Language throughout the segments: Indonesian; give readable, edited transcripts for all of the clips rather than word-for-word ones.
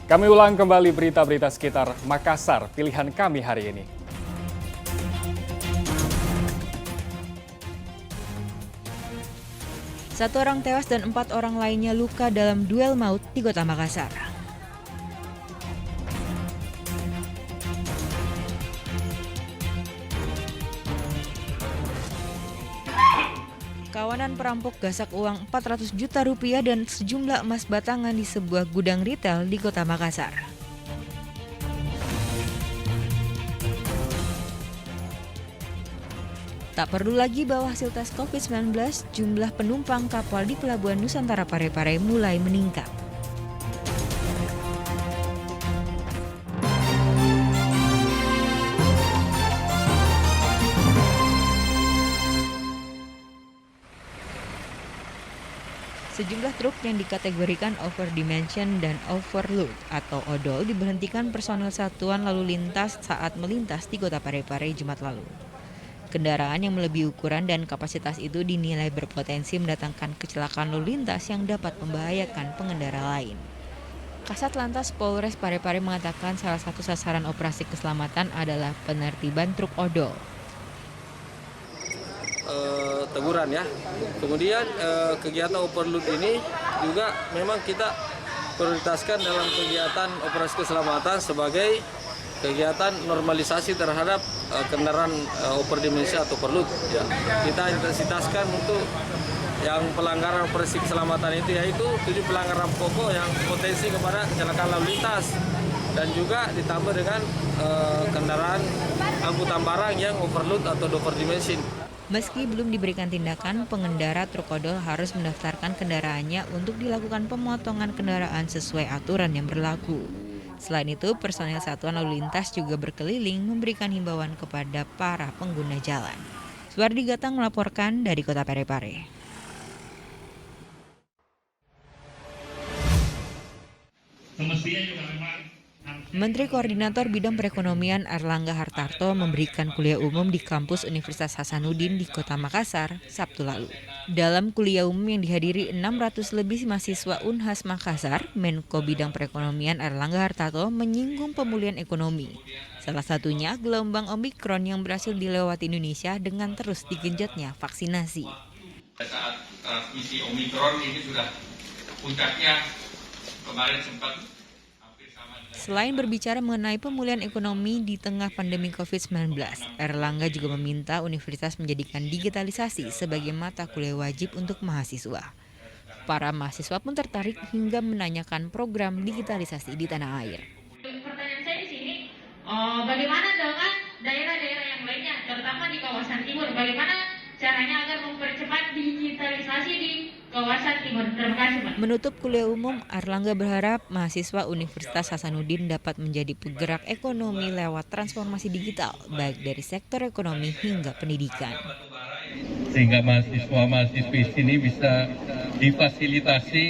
Kami ulang kembali berita-berita sekitar Makassar, pilihan kami hari ini. Satu orang tewas dan 4 orang lainnya luka dalam duel maut di Kota Makassar. Kawanan perampok gasak uang 400 juta rupiah dan sejumlah emas batangan di sebuah gudang retail di Kota Makassar. Tak perlu lagi bawa hasil tes COVID-19, jumlah penumpang kapal di Pelabuhan Nusantara Parepare mulai meningkat. Sejumlah truk yang dikategorikan overdimension dan overload atau odol diberhentikan personel satuan lalu lintas saat melintas di Kota Parepare Jumat lalu. Kendaraan yang melebihi ukuran dan kapasitas itu dinilai berpotensi mendatangkan kecelakaan lalu lintas yang dapat membahayakan pengendara lain. Kasat Lantas Polres Parepare mengatakan salah satu sasaran operasi keselamatan adalah penertiban truk odol. Teguran ya. Kemudian kegiatan overload ini juga memang kita prioritaskan dalam kegiatan operasi keselamatan sebagai kegiatan normalisasi terhadap kendaraan overdimensi atau overload. Ya. Kita intensitaskan untuk yang pelanggaran operasi keselamatan itu yaitu 7 pelanggaran pokok yang potensi kepada kecelakaan lalu lintas dan juga ditambah dengan kendaraan angkutan barang yang overload atau overdimensi. Meski belum diberikan tindakan, pengendara truk odol harus mendaftarkan kendaraannya untuk dilakukan pemotongan kendaraan sesuai aturan yang berlaku. Selain itu, personel satuan lalu lintas juga berkeliling memberikan himbauan kepada para pengguna jalan. Suwardi Gatang melaporkan dari Kota Parepare. Semestinya juga memang Menteri Koordinator Bidang Perekonomian Erlangga Hartarto memberikan kuliah umum di kampus Universitas Hasanuddin di Kota Makassar Sabtu lalu. Dalam kuliah umum yang dihadiri 600 lebih mahasiswa Unhas Makassar, Menko Bidang Perekonomian Erlangga Hartarto menyinggung pemulihan ekonomi. Salah satunya gelombang Omikron yang berhasil dilewati Indonesia dengan terus digenjotnya vaksinasi. saat transmisi Omikron ini sudah puncaknya kemarin sempat. Selain berbicara mengenai pemulihan ekonomi di tengah pandemi COVID-19, Erlangga juga meminta universitas menjadikan digitalisasi sebagai mata kuliah wajib untuk mahasiswa. Para mahasiswa pun tertarik hingga menanyakan program digitalisasi di tanah air. Pertanyaan saya di sini, bagaimana dengan daerah-daerah yang lainnya, terutama di kawasan timur, bagaimana caranya agar mempercepat digitalisasi di kawasan timur? Terima kasih, Pak. Menutup kuliah umum, Erlangga berharap mahasiswa Universitas Hasanuddin dapat menjadi penggerak ekonomi lewat transformasi digital, baik dari sektor ekonomi hingga pendidikan. Sehingga mahasiswa-mahasiswi sini bisa difasilitasi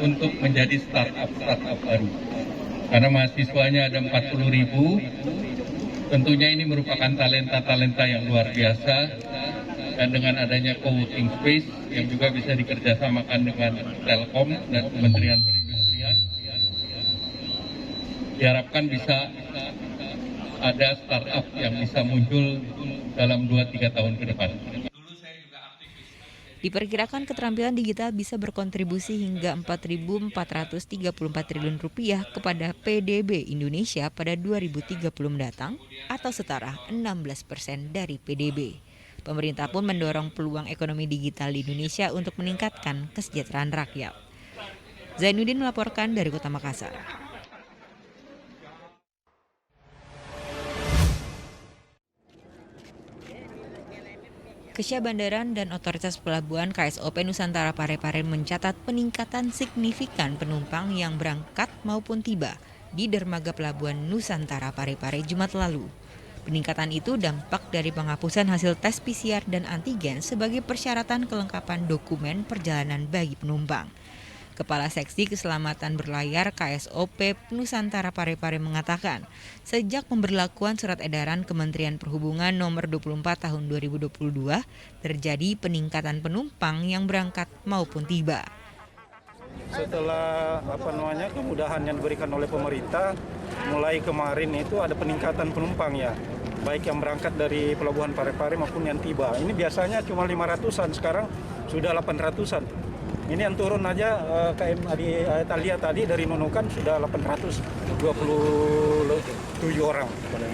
untuk menjadi startup baru. Karena mahasiswanya ada 40.000, tentunya ini merupakan talenta-talenta yang luar biasa. Dan dengan adanya co-working space yang juga bisa dikerjasamakan dengan Telkom dan Kementerian Perindustrian, diharapkan bisa ada startup yang bisa muncul dalam 2-3 tahun ke depan. Diperkirakan keterampilan digital bisa berkontribusi hingga 4.434 triliun rupiah kepada PDB Indonesia pada 2030 mendatang atau setara 16% dari PDB. Pemerintah pun mendorong peluang ekonomi digital di Indonesia untuk meningkatkan kesejahteraan rakyat. Zainuddin melaporkan dari Kota Makassar. Kesya Bandaran dan Otoritas Pelabuhan KSOP Nusantara Parepare mencatat peningkatan signifikan penumpang yang berangkat maupun tiba di dermaga Pelabuhan Nusantara Parepare Jumat lalu. Peningkatan itu dampak dari penghapusan hasil tes PCR dan antigen sebagai persyaratan kelengkapan dokumen perjalanan bagi penumpang. Kepala Seksi Keselamatan Berlayar KSOP Nusantara Parepare mengatakan, sejak pemberlakuan Surat Edaran Kementerian Perhubungan Nomor 24 Tahun 2022, terjadi peningkatan penumpang yang berangkat maupun tiba. setelah kemudahan yang diberikan oleh pemerintah, mulai kemarin itu ada peningkatan penumpang ya, baik yang berangkat dari Pelabuhan Parepare maupun yang tiba. Ini biasanya cuma 500-an, sekarang sudah 800-an. Ini yang turun aja KM Italia tadi dari Nunukan sudah 827 orang.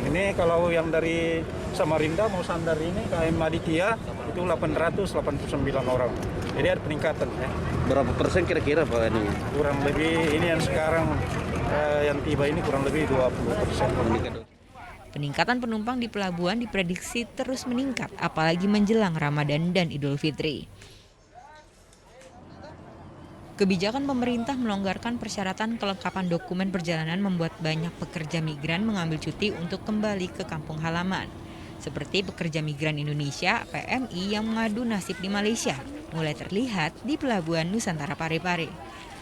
Ini kalau yang dari Samarinda mau Sandar ini KM Aditya itu 889 orang. Jadi ada peningkatan ya. Berapa persen kira-kira Pak ini? Kurang lebih ini yang sekarang yang tiba ini kurang lebih 20%. Peningkatan penumpang di pelabuhan diprediksi terus meningkat, apalagi menjelang Ramadan dan Idul Fitri. Kebijakan pemerintah melonggarkan persyaratan kelengkapan dokumen perjalanan membuat banyak pekerja migran mengambil cuti untuk kembali ke kampung halaman. Seperti pekerja migran Indonesia (PMI) yang mengadu nasib di Malaysia, mulai terlihat di Pelabuhan Nusantara Parepare.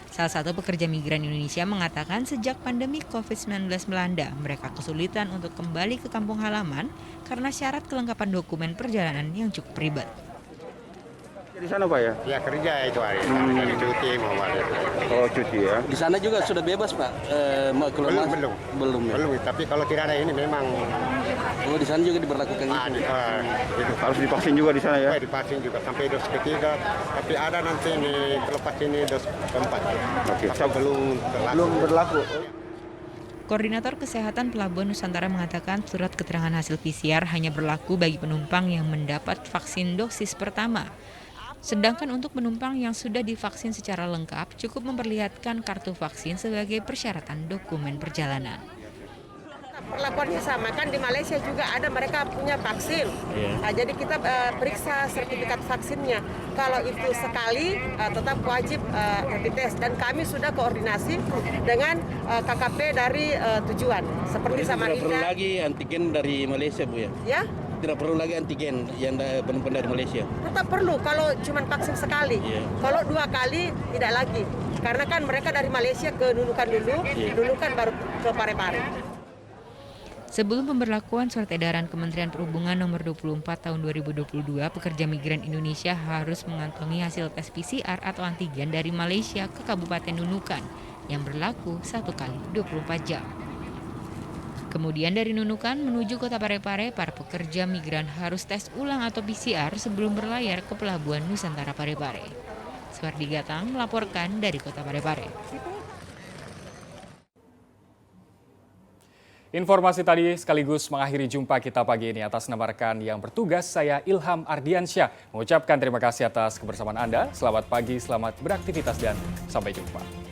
Salah satu pekerja migran Indonesia mengatakan sejak pandemi COVID-19 melanda, mereka kesulitan untuk kembali ke kampung halaman karena syarat kelengkapan dokumen perjalanan yang cukup ribet. Di sana Pak ya? Ya kerja itu hari, dari cuti mau balik. Oh cuti ya? Di sana juga sudah bebas Pak? Belum ya? Belum, tapi kalau tidak ada ini memang. Oh di sana juga diberlakukan gitu? Itu. Harus divaksin juga di sana ya? Divaksin juga sampai dos ketiga, tapi ada nanti ini kelepas ini dos keempat. Oke. Belum berlaku. Koordinator Kesehatan Pelabuhan Nusantara mengatakan surat keterangan hasil PCR hanya berlaku bagi penumpang yang mendapat vaksin dosis pertama. Sedangkan untuk penumpang yang sudah divaksin secara lengkap, cukup memperlihatkan kartu vaksin sebagai persyaratan dokumen perjalanan. Perlakuannya sama, kan di Malaysia juga ada mereka punya vaksin. Nah, jadi kita periksa sertifikat vaksinnya. Kalau itu sekali, tetap wajib rapid test. Dan kami sudah koordinasi dengan KKP dari tujuan, seperti Samarinda. Tidak perlu lagi antigen dari Malaysia Bu ya? Ya? Tidak perlu lagi antigen yang penumpang dari Malaysia? Tetap perlu kalau cuma vaksin sekali. Kalau 2 kali tidak lagi. Karena kan mereka dari Malaysia ke Nunukan dulu, Nunukan baru ke Parepare. Sebelum pemberlakuan surat edaran Kementerian Perhubungan nomor 24 tahun 2022, pekerja migran Indonesia harus mengantongi hasil tes PCR atau antigen dari Malaysia ke Kabupaten Nunukan yang berlaku 1 kali 24 jam. Kemudian dari Nunukan menuju Kota Parepare, para pekerja migran harus tes ulang atau PCR sebelum berlayar ke Pelabuhan Nusantara Parepare. Suwardi Gatang melaporkan dari Kota Parepare. Informasi tadi sekaligus mengakhiri jumpa kita pagi ini. Atas nama rekan yang bertugas, saya Ilham Ardiansyah mengucapkan terima kasih atas kebersamaan Anda. Selamat pagi, selamat beraktivitas, dan sampai jumpa.